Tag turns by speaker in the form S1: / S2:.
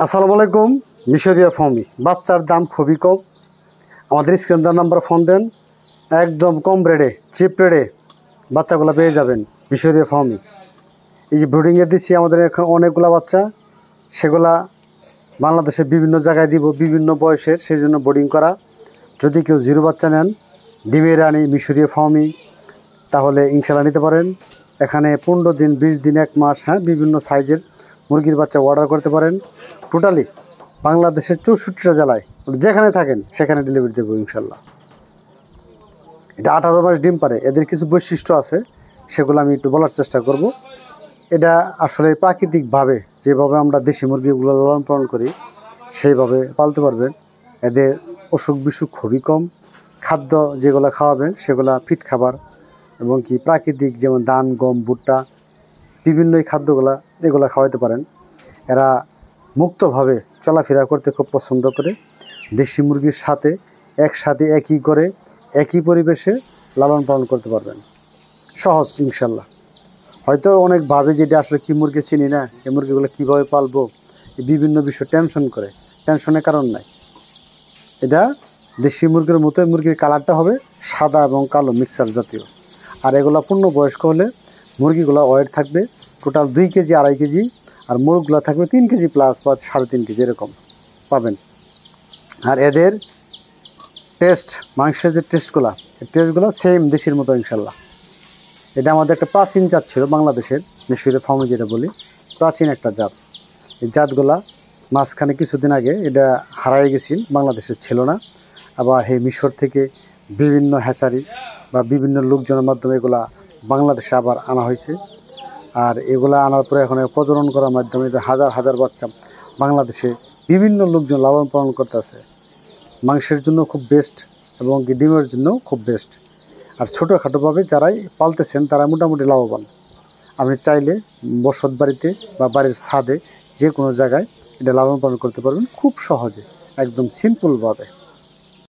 S1: আসসালামু আলাইকুম। মিশরীয় ফার্মি বাচ্চার দাম খুবই কম। আমাদের স্ক্রিন দেওয়ার নাম্বার ফোন দেন, একদম কম রেটে চিপ রেটে বাচ্চাগুলো পেয়ে যাবেন। মিশরীয় ফার্মি এই যে ব্রুডিংয়ে দিচ্ছি, আমাদের এখন অনেকগুলো বাচ্চা, সেগুলা বাংলাদেশের বিভিন্ন জায়গায় দিব, বিভিন্ন বয়সের, সেই জন্য বোর্ডিং করা। যদি কেউ জিরো বাচ্চা নেন, ডিমের রানী মিশরীয় ফার্মি, তাহলে ইনশাল্লাহ নিতে পারেন। এখানে 15 দিন, 20 দিন, 1 মাস, বিভিন্ন সাইজের মুরগির বাচ্চা অর্ডার করতে পারেন। টোটালি বাংলাদেশের 64টা জেলায় যেখানে থাকেন সেখানে ডেলিভারি দেবো ইনশাল্লাহ। এটা 18 মাস ডিম পারে। এদের কিছু বৈশিষ্ট্য আছে, সেগুলো আমি একটু বলার চেষ্টা করব। এটা আসলে প্রাকৃতিকভাবে যেভাবে আমরা দেশি মুরগিগুলো লালন পালন করি সেইভাবে পালতে পারবেন। এদের অসুখ বিসুখ খুবই কম। খাদ্য যেগুলো খাওয়াবেন সেগুলো ফিট খাবার এবং কি প্রাকৃতিক, যেমন ধান, গম, ভুট্টা, বিভিন্ন এই খাদ্যগুলো এগুলো খাওয়াতে পারেন। এরা মুক্তভাবে চলাফেরা করতে খুব পছন্দ করে। দেশি মুরগির সাথে একসাথে একই করে একই পরিবেশে লালন পালন করতে পারবেন। সহজ ইনশাল্লাহ। হয়তো অনেক ভাবে যে এটা আসলে কী মুরগি চিনি না, এই মুরগিগুলো কীভাবে পালবো, বিভিন্ন বিষয় টেনশন করে। টেনশনের কারণ নাই। এটা দেশি মুরগির মতো। মুরগির কালারটা হবে সাদা এবং কালো মিক্সার জাতীয়। আর এগুলো পূর্ণবয়স্ক হলে মুরগিগুলো ওয়েট থাকবে টোটাল 2 কেজি, 2.5 কেজি। আর মুরগগুলো থাকবে 3 কেজি প্লাস বা 3.5 কেজি, এরকম পাবেন। আর এদের টেস্ট, মাংসের যে টেস্টগুলো সেম দেশির মতো ইনশাল্লাহ। এটা আমাদের একটা প্রাচীন জাত ছিল বাংলাদেশের, মিশরীয় ফার্মি যেটা বলি, প্রাচীন একটা জাত। এই জাতগুলা মাঝখানে কিছুদিন আগে এটা হারাই গেছিল, বাংলাদেশের ছিল না। আবার এই মিশর থেকে বিভিন্ন হ্যাচারি বা বিভিন্ন লোকজনের মাধ্যমে এগুলা বাংলাদেশে আবার আনা হয়েছে। আর এগুলা আনার পরে এখন প্রজনন করার মাধ্যমে হাজার হাজার বাচ্চা বাংলাদেশে বিভিন্ন লোকজন লালন পালন করতেছে। মাংসের জন্য খুব বেস্ট এবং ডিমের জন্য খুব বেস্ট। আর ছোটোখাটোভাবে যারাই পালতেছেন তারা মোটামুটি লাভবান। আপনি চাইলে বসত বাড়িতে বা বাড়ির ছাদে যে কোনো জায়গায় এটা লালন পালন করতে পারবেন খুব সহজে, একদম সিম্পলভাবে।